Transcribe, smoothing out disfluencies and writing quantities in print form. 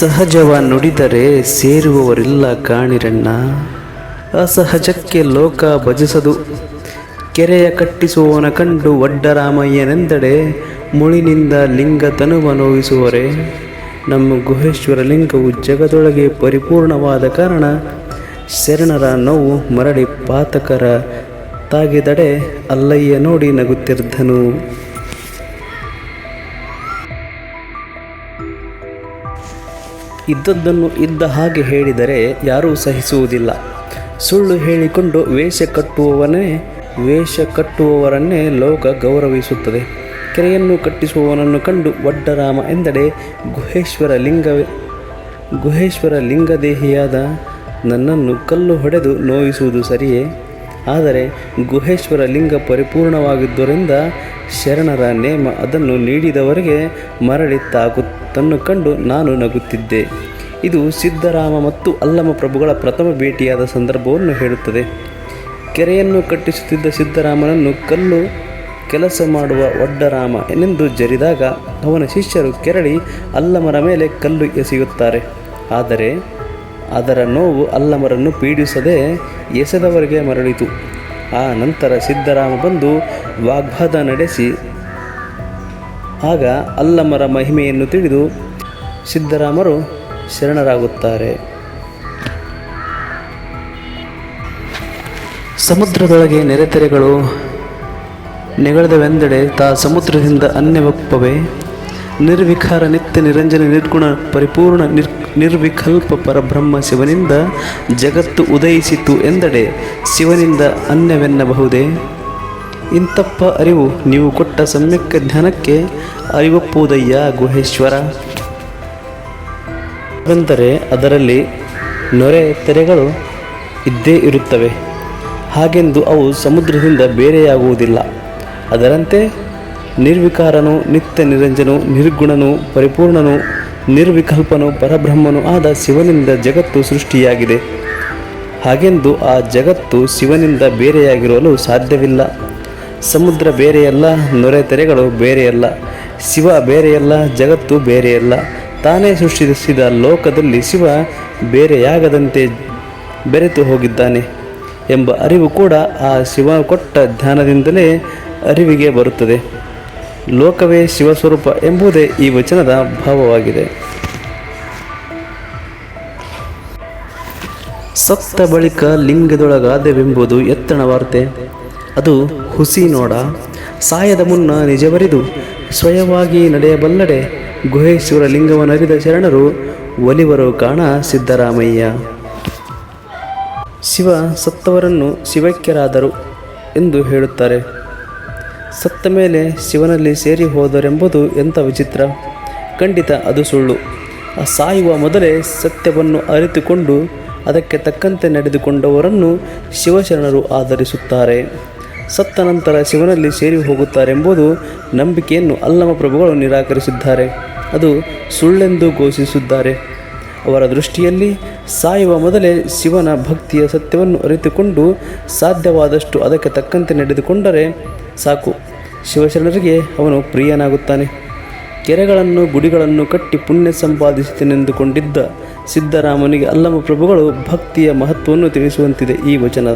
ಸಹಜವ ನುಡಿದರೆ ಸೇರುವವರಿಲ್ಲ ಕಾಣಿರಣ್ಣ. ಅಸಹಜಕ್ಕೆ ಲೋಕ ಭಜಿಸದು. ಕೆರೆಯ ಕಟ್ಟಿಸುವವನ ಕಂಡು ಒಡ್ಡರಾಮಯ್ಯನೆಂದಡೆ ಮುಳಿನಿಂದ ಲಿಂಗ ತನುವ ನೋವಿಸುವರೆ. ನಮ್ಮ ಗುಹೇಶ್ವರ ಲಿಂಗವು ಜಗದೊಳಗೆ ಪರಿಪೂರ್ಣವಾದ ಕಾರಣ ಶರಣರ ನೋವು ಮರಳಿ ಪಾತಕರ ತಾಗಿದಡೆ ಅಲ್ಲಯ್ಯ ನೋಡಿ ನಗುತ್ತಿರ್ಧನು. ಇದ್ದದ್ದನ್ನು ಇದ್ದ ಹಾಗೆ ಹೇಳಿದರೆ ಯಾರೂ ಸಹಿಸುವುದಿಲ್ಲ. ಸುಳ್ಳು ಹೇಳಿಕೊಂಡು ವೇಷ ಕಟ್ಟುವವರನ್ನೇ ಲೋಕ ಗೌರವಿಸುತ್ತದೆ. ಕೆರೆಯನ್ನು ಕಟ್ಟಿಸುವವನನ್ನು ಕಂಡು ಒಡ್ಡರಾಮ ಎಂದಡೆ ಗುಹೇಶ್ವರ ಲಿಂಗದೇಹಿಯಾದ ನನ್ನನ್ನು ಕಲ್ಲು ಹೊಡೆದು ನೋಯಿಸುವುದು ಸರಿಯೇ? ಆದರೆ ಗುಹೇಶ್ವರ ಲಿಂಗ ಪರಿಪೂರ್ಣವಾಗಿದ್ದರಿಂದ ಶರಣರ ನೇಮ ಅದನ್ನು ನೀಡಿದವರಿಗೆ ಮರಳಿ ತಾಗುತ್ತನ್ನು ಕಂಡು ನಾನು ನಗುತ್ತಿದ್ದೆ. ಇದು ಸಿದ್ದರಾಮ ಮತ್ತು ಅಲ್ಲಮ ಪ್ರಭುಗಳ ಪ್ರಥಮ ಭೇಟಿಯಾದ ಸಂದರ್ಭವನ್ನು ಹೇಳುತ್ತದೆ. ಕೆರೆಯನ್ನು ಕಟ್ಟಿಸುತ್ತಿದ್ದ ಸಿದ್ದರಾಮನನ್ನು ಕಲ್ಲು ಕೆಲಸ ಮಾಡುವ ಒಡ್ಡರಾಮ ಎನ್ನೆಂದು ಜರಿದಾಗ ಅವನ ಶಿಷ್ಯರು ಕೆರಳಿ ಅಲ್ಲಮರ ಮೇಲೆ ಕಲ್ಲು ಎಸೆಯುತ್ತಾರೆ. ಆದರೆ ಅದರ ನೋವು ಅಲ್ಲಮರನ್ನು ಪೀಡಿಸದೆ ಎಸೆದವರಿಗೆ ಮರಳಿತು. ಆ ನಂತರ ಸಿದ್ದರಾಮ ಬಂದು ವಾಗ್ವಾದ ನಡೆಸಿ ಆಗ ಅಲ್ಲಮರ ಮಹಿಮೆಯನ್ನು ತಿಳಿದು ಸಿದ್ದರಾಮರು ಶರಣರಾಗುತ್ತಾರೆ. ಸಮುದ್ರದೊಳಗೆ ನೆರೆತೆರೆಗಳು ನೆಗಳೆದವೆಂದಡೆ ತಾ ಸಮುದ್ರದಿಂದ ಅನ್ಯವಪ್ಪವೇ. ನಿರ್ವಿಕಾರ ನಿತ್ಯ ನಿರಂಜನ ನಿರ್ಗುಣ ಪರಿಪೂರ್ಣ ನಿರ್ವಿಕಲ್ಪ ಪರಬ್ರಹ್ಮ ಶಿವನಿಂದ ಜಗತ್ತು ಉದಯಿಸಿತು ಎಂದಡೆ ಶಿವನಿಂದ ಅನ್ಯವೆನ್ನಬಹುದೇ? ಇಂತಪ್ಪ ಅರಿವು ನೀವು ಕೊಟ್ಟ ಸಮ್ಯಕ್ ಧ್ಯಾನಕ್ಕೆ ಅರಿವಪ್ಪುವುದಯ್ಯ ಗುಹೇಶ್ವರ. ಎಂದರೆ ಅದರಲ್ಲಿ ನೊರೆ ತೆರೆಗಳು ಇದ್ದೇ ಇರುತ್ತವೆ. ಹಾಗೆಂದು ಅವು ಸಮುದ್ರದಿಂದ ಬೇರೆಯಾಗುವುದಿಲ್ಲ. ಅದರಂತೆ ನಿರ್ವಿಕಾರನು ನಿತ್ಯ ನಿರಂಜನು ನಿರ್ಗುಣನು ಪರಿಪೂರ್ಣನು ನಿರ್ವಿಕಲ್ಪನು ಪರಬ್ರಹ್ಮನು ಆದ ಶಿವನಿಂದ ಜಗತ್ತು ಸೃಷ್ಟಿಯಾಗಿದೆ. ಹಾಗೆಂದು ಆ ಜಗತ್ತು ಶಿವನಿಂದ ಬೇರೆಯಾಗಿರಲು ಸಾಧ್ಯವಿಲ್ಲ. ಸಮುದ್ರ ಬೇರೆಯಲ್ಲ, ನೊರೆ ತೆರೆಗಳು ಬೇರೆಯಲ್ಲ, ಶಿವ ಬೇರೆಯಲ್ಲ, ಜಗತ್ತು ಬೇರೆಯಲ್ಲ. ತಾನೇ ಸೃಷ್ಟಿಸಿದ ಲೋಕದಲ್ಲಿ ಶಿವ ಬೇರೆಯಾಗದಂತೆ ಬೆರೆತು ಹೋಗಿದ್ದಾನೆ ಎಂಬ ಅರಿವು ಕೂಡ ಆ ಶಿವ ಕೊಟ್ಟ ಧ್ಯಾನದಿಂದಲೇ ಅರಿವಿಗೆ ಬರುತ್ತದೆ. ಲೋಕವೇ ಶಿವಸ್ವರೂಪ ಎಂಬುದೇ ಈ ವಚನದ ಭಾವವಾಗಿದೆ. ಸತ್ತ ಬಳಿಕ ಲಿಂಗದೊಳಗಾದೆವೆಂಬುದು ಎತ್ತಣ ವಾರ್ತೆ. ಅದು ಹುಸಿ ನೋಡ. ಸಾಯದ ಮುನ್ನ ನಿಜವರಿದು ಸ್ವಯವಾಗಿ ನಡೆಯಬಲ್ಲಡೆ ಗುಹೇಶ್ವರ ಲಿಂಗವನ್ನರಿದ ಶರಣರು ಒಲಿವರು ಕಾಣ ಸಿದ್ದರಾಮಯ್ಯ. ಶಿವ ಸತ್ತವರನ್ನು ಶಿವೈಕ್ಯರಾದರು ಎಂದು ಹೇಳುತ್ತಾರೆ. ಸತ್ತ ಮೇಲೆ ಶಿವನಲ್ಲಿ ಸೇರಿ ಹೋದರೆಂಬುದು ಎಂಥ ವಿಚಿತ್ರ! ಖಂಡಿತ ಅದು ಸುಳ್ಳು. ಸಾಯುವ ಮೊದಲೇ ಸತ್ಯವನ್ನು ಅರಿತುಕೊಂಡು ಅದಕ್ಕೆ ತಕ್ಕಂತೆ ನಡೆದುಕೊಂಡವರನ್ನು ಶಿವಶರಣರು ಆಧರಿಸುತ್ತಾರೆ. ಸತ್ತ ನಂತರ ಶಿವನಲ್ಲಿ ಸೇರಿ ಹೋಗುತ್ತಾರೆಂಬುದು ನಂಬಿಕೆಯನ್ನು ಅಲ್ಲಮ ಪ್ರಭುಗಳು ನಿರಾಕರಿಸಿದ್ದಾರೆ. ಅದು ಸುಳ್ಳೆಂದು ಘೋಷಿಸಿದ್ದಾರೆ. ಅವರ ದೃಷ್ಟಿಯಲ್ಲಿ ಸಾಯುವ ಮೊದಲೇ ಶಿವನ ಭಕ್ತಿಯ ಸತ್ಯವನ್ನು ಅರಿತುಕೊಂಡು ಸಾಧ್ಯವಾದಷ್ಟು ಅದಕ್ಕೆ ತಕ್ಕಂತೆ ನಡೆದುಕೊಂಡರೆ ಸಾಕು, ಶಿವಶರಣರಿಗೆ ಅವನು ಪ್ರಿಯನಾಗುತ್ತಾನೆ. ಕೆರೆಗಳನ್ನು ಗುಡಿಗಳನ್ನು ಕಟ್ಟಿ ಪುಣ್ಯ ಸಂಪಾದಿಸುತ್ತೇನೆಂದುಕೊಂಡಿದ್ದ ಸಿದ್ದರಾಮನಿಗೆ ಅಲ್ಲಮ ಪ್ರಭುಗಳು ಭಕ್ತಿಯ ಮಹತ್ವವನ್ನು ತಿಳಿಸುವಂತಿದೆ ಈ ವಚನ.